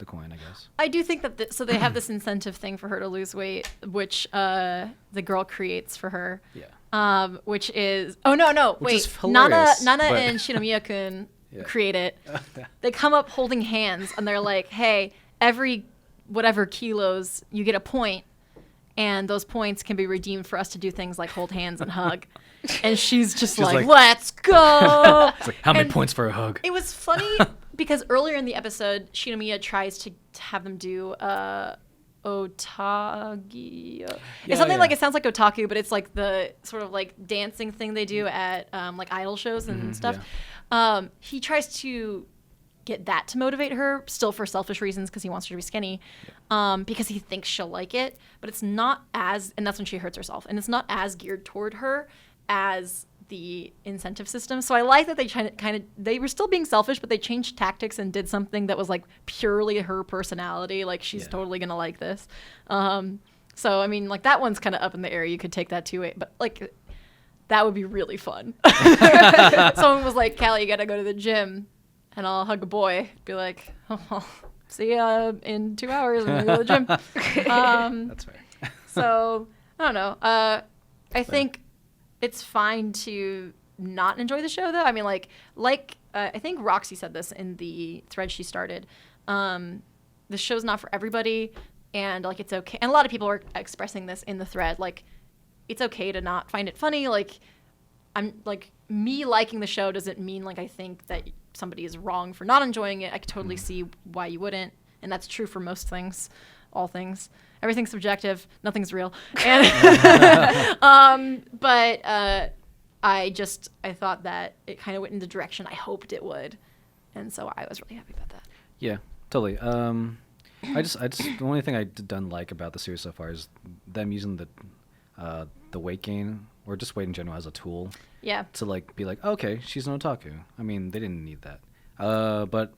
coin, I guess. I do think that so they have this incentive thing for her to lose weight, which the girl creates for her. Yeah. Which is Nana hilarious, and Shinomiya-kun create it. They come up holding hands, and they're like, "Hey, every whatever kilos, you get a point, and those points can be redeemed for us to do things like hold hands and hug." And she's just like, "Let's go!" It's like, how many points for a hug? It was funny because earlier in the episode, Shinomiya tries to have them do otagi. It's something like, it sounds like otaku, but it's like the sort of like dancing thing they do at like idol shows and stuff. Yeah. He tries to get that to motivate her, still for selfish reasons, because he wants her to be skinny, because he thinks she'll like it. But it's not as, and that's when she hurts herself, and it's not as geared toward her as the incentive system. So I like that they they were still being selfish, but they changed tactics and did something that was like purely her personality. Like, she's totally gonna like this. So I mean, like, that one's kind of up in the air. You could take that too, but like, that would be really fun. Someone was like, "Callie, you gotta go to the gym, and I'll hug a boy." Be like, "Oh, see ya in 2 hours when we go to the gym." That's right. So I don't know. I think it's fine to not enjoy the show, though. I mean, I think Roxy said this in the thread she started. The show's not for everybody, and like, it's okay. And a lot of people are expressing this in the thread. Like, it's okay to not find it funny. Like, I'm like, me liking the show doesn't mean like I think that somebody is wrong for not enjoying it. I could totally see why you wouldn't, and that's true for most things, all things. Everything's subjective. Nothing's real. And but I thought that it kind of went in the direction I hoped it would, and so I was really happy about that. Yeah, totally. I just the only thing I don't like about the series so far is them using the weight gain, or just weight in general, as a tool. Yeah. To like be like, okay, she's an otaku. I mean, they didn't need that. But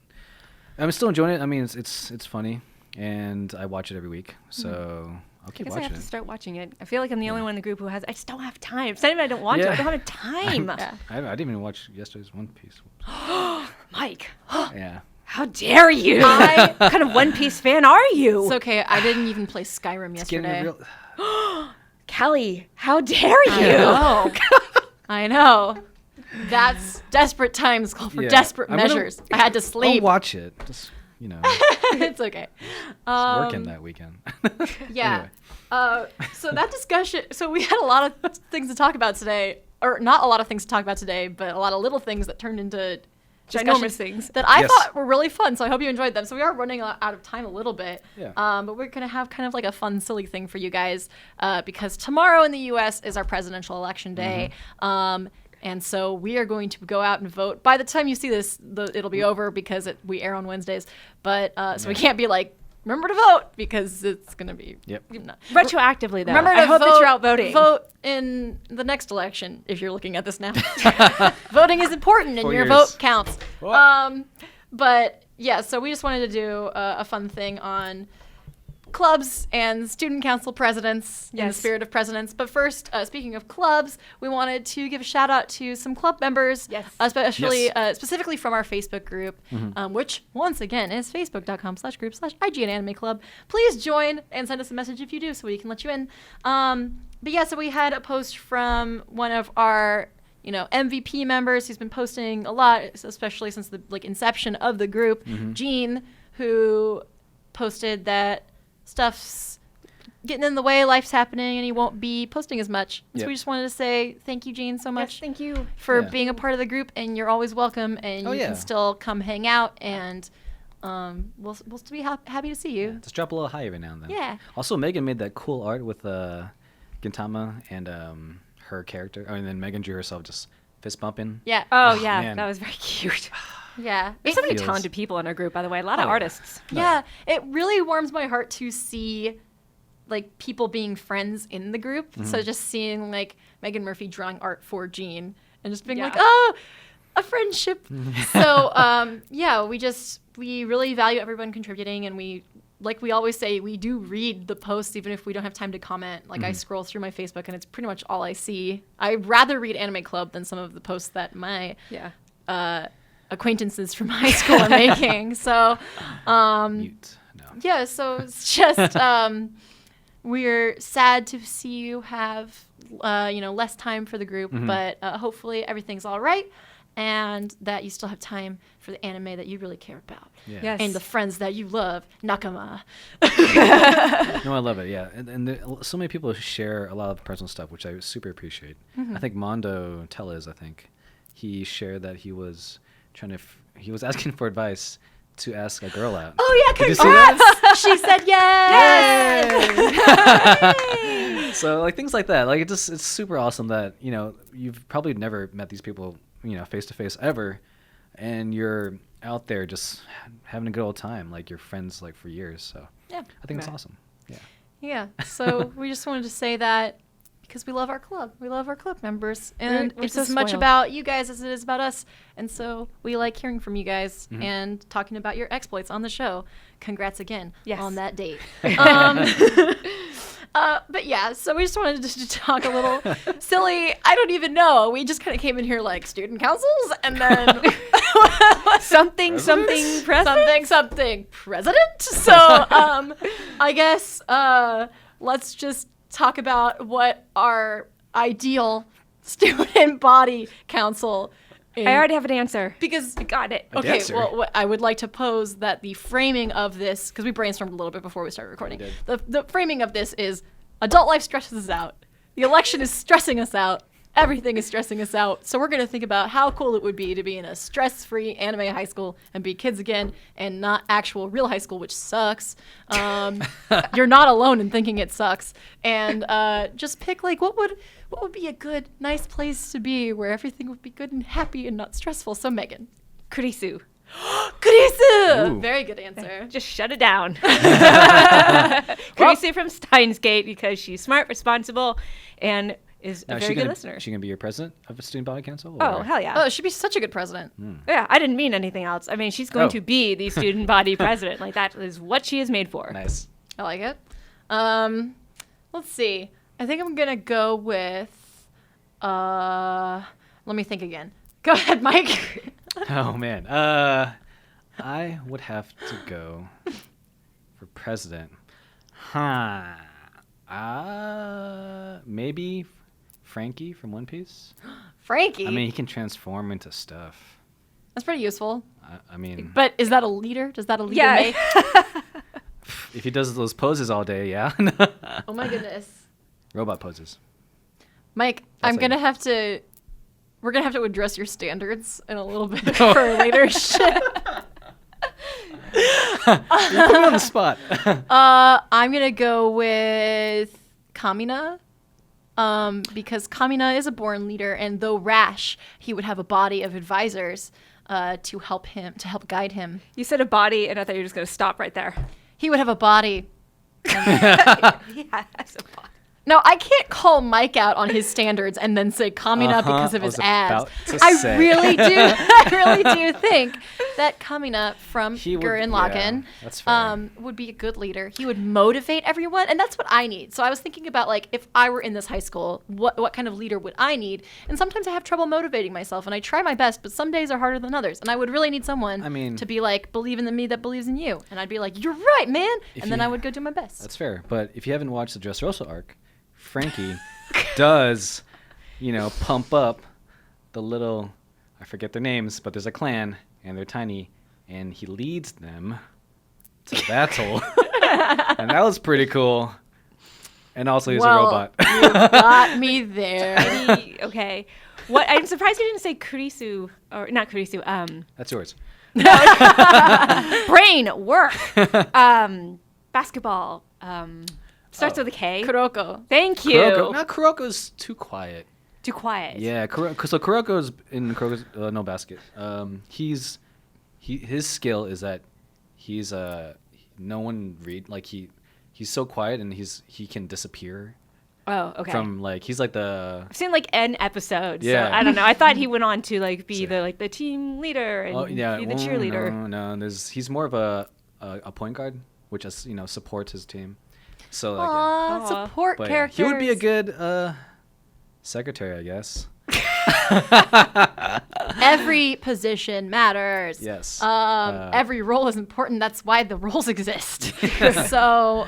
I'm still enjoying it. I mean, it's funny, and I watch it every week, so I'll keep watching it. I guess I have to start watching it. I feel like I'm the only one in the group who has. I just don't have time. It's not even I don't want to. I don't have time. I didn't even watch yesterday's One Piece. Mike. Yeah. How dare you? What kind of One Piece fan are you? It's okay. I didn't even play Skyrim yesterday. Kelly, how dare you? I know. That's desperate times call for desperate measures. I had to sleep. I'll watch it. Just, it's okay. Working that weekend. Yeah. Anyway. So that discussion. So we had a lot of things to talk about today, or not a lot of things to talk about today, but a lot of little things that turned into ginormous things that I thought were really fun. So I hope you enjoyed them. So we are running out of time a little bit. Yeah. But we're going to have kind of like a fun, silly thing for you guys, because tomorrow in the U.S. is our presidential election day. And so we are going to go out and vote. By the time you see this, it'll be over, because we air on Wednesdays. But so we can't be like, remember to vote, because it's going to be retroactively, though. Remember I to hope that you're out voting. Vote in the next election, if you're looking at this now. Voting is important, and 4 your years. vote counts. But yeah, so we just wanted to do a fun thing on clubs and student council presidents in the spirit of presidents. But first, speaking of clubs, we wanted to give a shout out to some club members, especially specifically from our Facebook group, which once again is facebook.com/group/IGN Anime Club. Please join and send us a message if you do, so we can let you in. But yeah, so we had a post from one of our MVP members who's been posting a lot, especially since the inception of the group, Jean, who posted that stuff's getting in the way. Life's happening, and he won't be posting as much. So Yep. we just wanted to say thank you, Gene, so much. Yes, thank you. For Yeah. being a part of the group, and you're always welcome, and you yeah. can still come hang out, and we'll still be happy to see you. Just drop a little high every now and then. Yeah. Also, Megan made that cool art with Gintama and her character. I mean, then Megan drew herself just fist bumping. Yeah. Oh, yeah, man. that was very cute. Yeah. There's so many feels- talented people in our group, by the way. A lot of Oh, yeah. artists. Yeah, it really warms my heart to see like people being friends in the group. Mm-hmm. So just seeing like Megan Murphy drawing art for Gene and just being Yeah. like, oh, a friendship. So yeah, we really value everyone contributing, and we, like we always say, we do read the posts even if we don't have time to comment. Like I scroll through my Facebook and it's pretty much all I see. I'd rather read Anime Club than some of the posts that my acquaintances from high school are making. So Mute. No. yeah, so it's just we're sad to see you have less time for the group, but hopefully everything's all right, and that you still have time for the anime that you really care about. Yeah. Yes. And the friends that you love, nakama. No, I love it. Yeah, and there, so many people share a lot of personal stuff, which I super appreciate. I think Mondo Tellez, he shared that he was he was asking for advice to ask a girl out. Oh yeah, Did you see that? congrats! She said yes. So like things like that, like it's super awesome that you've probably never met these people face to face ever, and you're out there just having a good old time, like you're friends like for years. So Yeah. I think it's Right. awesome. Yeah. Yeah. So we just wanted to say that because we love our club. We love our club members. And We're it's so as much spoiled. about you guys as it is about us. And so we like hearing from you guys and talking about your exploits on the show. Congrats again Yes. on that date. But yeah, so we just wanted to talk a little silly. I don't even know. We just kind of came in here like student councils and then something president. something president. So I guess let's just talk about what our ideal student body council is. I already have an answer. Because I got it. A okay, dancer. well, I would like to pose that the framing of this, because we brainstormed a little bit before we started recording. We The framing of this is adult life stresses us out. The election is stressing us out. Everything is stressing us out. So we're going to think about how cool it would be to be in a stress-free anime high school and be kids again and not actual real high school, which sucks. You're not alone in thinking it sucks. And just pick like what would be a good, nice place to be where everything would be good and happy and not stressful. So Megan. Kurisu. Kurisu! Ooh. Very good answer. Just shut it down. Kurisu from Steins Gate because she's smart, responsible, and is a Now, very good listener. Is she gonna be your president of a student body council? Oh, or- hell yeah. Oh, she'd be such a good president. Yeah, I didn't mean anything else. I mean, she's going Oh. to be the student body president. Like, that is what she is made for. Nice. I like it. Let's see. I think I'm gonna go with. Let me think again. Go ahead, Mike. Oh man. I would have to go for president. Maybe Frankie from One Piece. Frankie. I mean, he can transform into stuff. That's pretty useful. I mean, But is that a leader? Does that a leader Yeah. make? if he does those poses all day, yeah. Oh my goodness. Robot poses. Mike, That's I'm like- gonna have to. We're gonna have to address your standards in a little bit for leadership. You put me on the spot. I'm gonna go with Kamina, because Kamina is a born leader, and though rash, he would have a body of advisors to help guide him. You said a body, and I thought you were just going to stop right there. He would have a body. Yeah, that's a body. No, I can't call Mike out on his standards and then say Kamina because of I his was abs. about to I say. really do. I really do think that Kamina from He would- Gurren yeah, Lagann that's fair. would be a good leader. He would motivate everyone, and that's what I need. So I was thinking about like if I were in this high school, what kind of leader would I need? And sometimes I have trouble motivating myself, and I try my best, but some days are harder than others. And I would really need someone I mean- to be like, believe in me that believes in you, and I'd be like, you're right, man, If and then you- I would go do my best. That's fair. But if you haven't watched the Dressrosa arc, Frankie does, pump up the little, I forget their names, but there's a clan, and they're tiny, and he leads them to battle. And that was pretty cool. And also he's a Well, robot. You got me there. Okay. What? I'm surprised you didn't say Kurisu or not Kurisu. That's yours. Brain work. Basketball. Starts with a K. Kuroko. Thank you. Kuroko. No, Kuroko's too quiet. Too quiet. Yeah, so Kuroko's in Kuroko's no basket. His skill is that he's no one read like he's so quiet and he can disappear. Oh, okay. From like he's like the I've seen like N episodes. Yeah. So I don't know. I thought he went on to like be the team leader and be the well, cheerleader. No, he's more of a point guard, which is supports his team. So like Aww, support but, characters. he would be a good secretary, I guess. Every position matters. Yes. Every role is important. That's why the roles exist. So,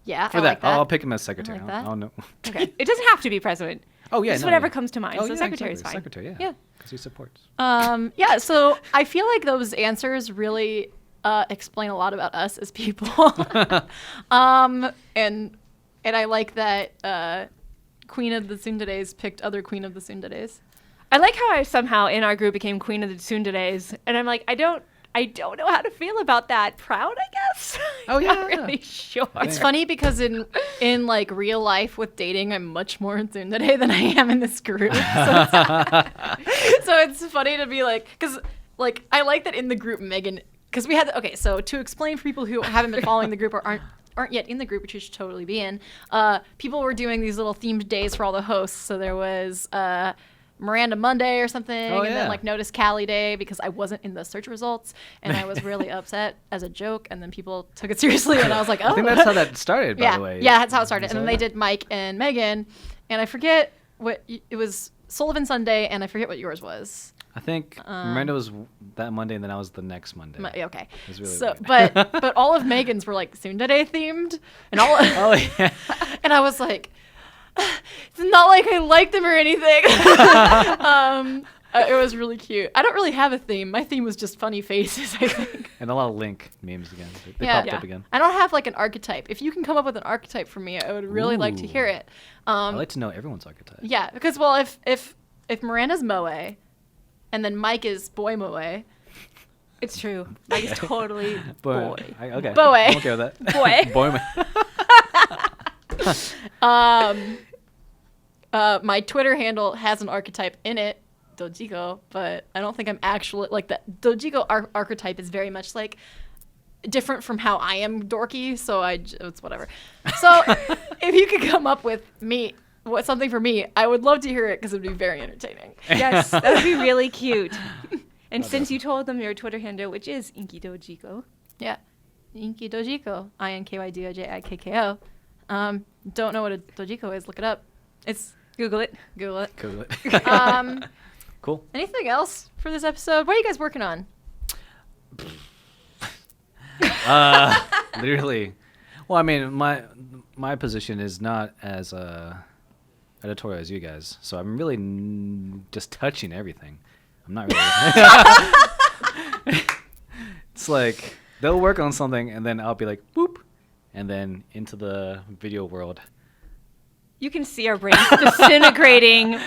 yeah, For I that, like that. I'll pick him as secretary. like that. I don't know. Okay. It doesn't have to be president. Oh yeah, Just no, whatever yeah. comes to mind. Oh, So yeah, secretary is exactly. fine. Secretary, Yeah. because he supports. Yeah, so I feel like those answers really explain a lot about us as people. And I like that Queen of the Tsunderes picked other Queen of the Tsunderes. I like how I somehow in our group became queen of the tsunderes, and I'm like, I don't know how to feel about that. Proud, I guess. Oh, yeah, Not really sure. It's funny because in like real life with dating, I'm much more tsundere than I am in this group. So it's funny to be like, because like I like that in the group Megan, because we had so to explain for people who haven't been following the group or aren't yet in the group, which you should totally be in. People were doing these little themed days for all the hosts. So there was Miranda Monday or something, and then like Notice Callie Day because I wasn't in the search results, and I was really upset as a joke, and then people took it seriously, and I was like, oh. I think that's how that started, by yeah, the way. yeah, that's how it started. And then they did Mike and Megan, and I forget what it was. Sullivan Sunday, and I forget what yours was. I think Miranda was that Monday, and then I was the next Monday. Okay. It was really so, weird. but all of Megan's were like tsundere themed, and all. Oh yeah. And I was like, it's not like I liked them or anything. It was really cute. I don't really have a theme. My theme was just funny faces, I think. And a lot of Link memes again. They popped up again. I don't have like an archetype. If you can come up with an archetype for me, I would really like to hear it. I'd like to know everyone's archetype. Yeah, because well, if Miranda's Moe, and then Mike is Boy Moe. It's true. Mike is totally boy. Okay. Boy. I'm okay with that. Boy. My Twitter handle has an archetype in it, Dojiko, but I don't think I'm actually like that. Dojiko archetype is very much like different from how I am dorky, so it's whatever. So if you could come up with something for me, I would love to hear it because it would be very entertaining. Yes, that would be really cute. And since you told them your Twitter handle, which is Inky Dojiko. Yeah. Inky Dojiko. INKYDOJIKKO. Don't know what a Dojiko is. Look it up. It's Google it. Google it. Cool. Cool. Anything else for this episode? What are you guys working on? Literally. Well, I mean, my position is not as editorial as you guys, so I'm really just touching everything. I'm not really. It's like they'll work on something, and then I'll be like, boop, and then into the video world. You can see our brains disintegrating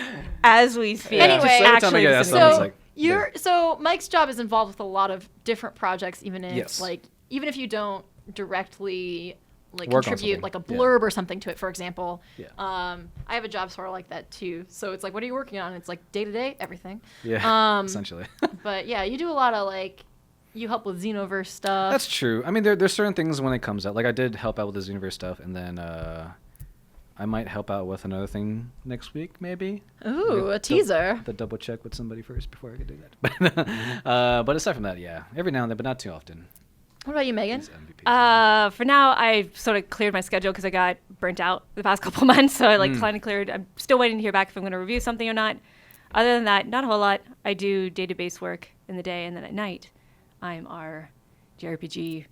as we speak. Anyway, just every time I get asked something, it's like, so Mike's job is involved with a lot of different projects, even if Yes. even if you don't directly Work on contribute something. like a Yeah. blurb or something to it, for example. Yeah. I have a job sort of like that too. So it's like, what are you working on? It's like day to day everything. Yeah, essentially. But yeah, you do a lot of you help with Xenoverse stuff. That's true. I mean, there's certain things when it comes out. Like I did help out with the Universe stuff, and then I might help out with another thing next week, maybe. Ooh, a teaser. To double check with somebody first before I could do that. But aside from that, yeah, every now and then, but not too often. What about you, Megan? These MVP. For now, I sort of cleared my schedule because I got burnt out the past couple months. So I kind of cleared. I'm still waiting to hear back if I'm going to review something or not. Other than that, not a whole lot. I do database work in the day, and then at night, I'm our JRPG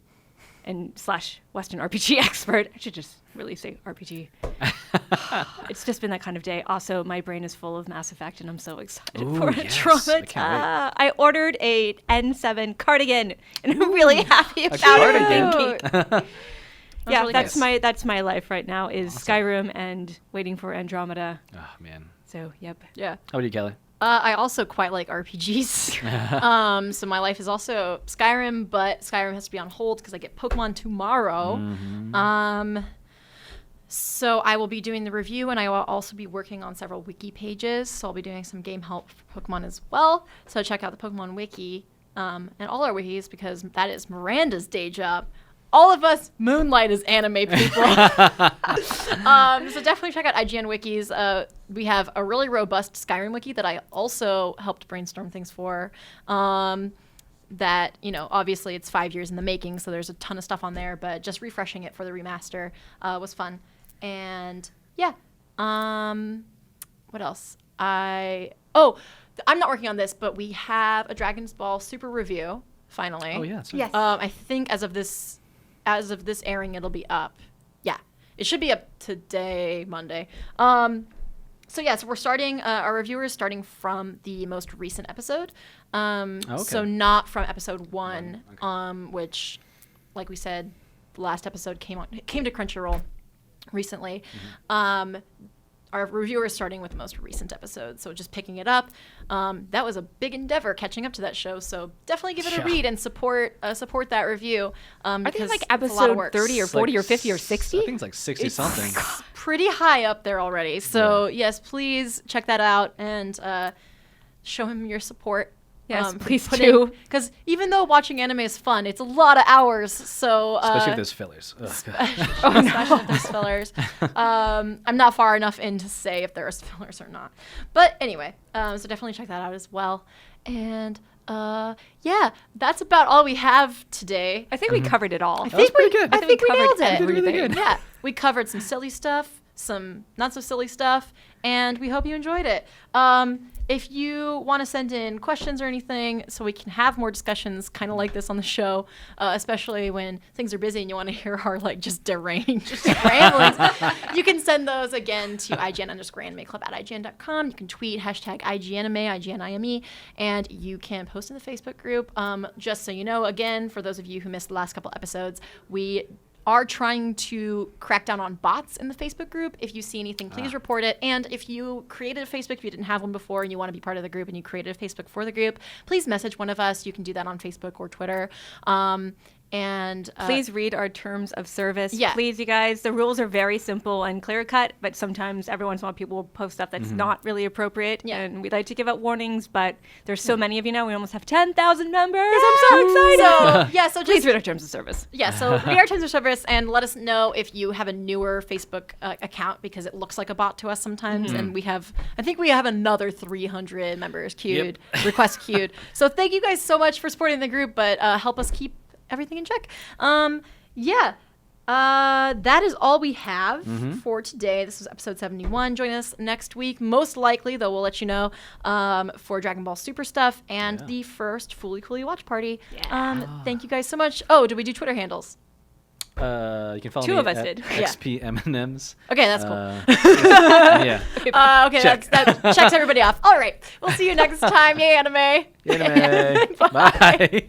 and / Western RPG expert. I should just really say RPG. It's just been that kind of day. Also, my brain is full of Mass Effect, and I'm so excited for it. Yes. Trauma. I can't I ordered a N7 cardigan, and I'm really happy about cardigan? it. Yeah, really that's nice. that's my life right now is Awesome. Skyrim and waiting for Andromeda. Oh man. So, yep. Yeah. How about you, Kelly? I also quite like RPGs. So my life is also Skyrim, but Skyrim has to be on hold because I get Pokemon tomorrow. So I will be doing the review, and I will also be working on several wiki pages. So I'll be doing some game help for Pokemon as well. So check out the Pokemon wiki and all our wikis because that is Miranda's day job. All of us moonlight as anime people. So definitely check out IGN wikis. We have a really robust Skyrim wiki that I also helped brainstorm things for. That, obviously it's 5 years in the making, so there's a ton of stuff on there, but just refreshing it for the remaster was fun. And yeah, what else? I'm not working on this, but we have a Dragon's Ball Super review finally. Oh yeah. Yes. I think as of this airing, it'll be up. Yeah, it should be up today, Monday. So we're starting. Our reviewer is starting from the most recent episode. So not from episode 1, which, like we said, the last episode came to Crunchyroll recently. Our reviewer is starting with the most recent episode, so just picking it up. That was a big endeavor catching up to that show, so definitely give it a read and support that review. I think because like it's a lot of episode work. 30 or 40 or 50 or 60. I think it's like 60 something. Pretty high up there already. So yes, please check that out and show him your support. Yes, please do. Because even though watching anime is fun, it's a lot of hours. So Especially if there's fillers. Ugh. especially if there's fillers. I'm not far enough in to say if there's fillers or not. But anyway, so definitely check that out as well. And that's about all we have today. I think we covered it all. I That was think pretty good. I think we nailed it. Really, really good. Yeah, we covered some silly stuff, some not so silly stuff, and we hope you enjoyed it. If you want to send in questions or anything so we can have more discussions kind of like this on the show, especially when things are busy and you want to hear our just deranged ramblings, you can send those again to IGN_animeclub@IGN.com. You can tweet #IGNanime, IGNIME, and you can post in the Facebook group. Just so you know, again, for those of you who missed the last couple episodes, we are trying to crack down on bots in the Facebook group. If you see anything, please report it. And if you created a Facebook, if you didn't have one before and you want to be part of the group and you created a Facebook for the group, please message one of us. You can do that on Facebook or Twitter. And please read our terms of service. Yeah. Please, you guys. The rules are very simple and clear-cut, but sometimes every once in a while people will post stuff that's not really appropriate. Yeah. And we'd like to give out warnings, but there's so many of you now. We almost have 10,000 members. I'm so excited. So Please just read our terms of service. Yeah, so read our terms of service and let us know if you have a newer Facebook account because it looks like a bot to us sometimes. And I think we have another 300 members queued, requests queued. So thank you guys so much for supporting the group, but help us keep everything in check. That is all we have for today. This was episode 71. Join us next week, most likely, though we'll let you know, for Dragon Ball Super stuff and the first Fully Coolly watch party. Thank you guys so much. Oh, did we do Twitter handles? You can follow Two me of us at did. XPMNMs. Okay, that's cool. Yeah. Okay, Check. that checks everybody off. All right, we'll see you next time. Yay, anime. Anime. Bye.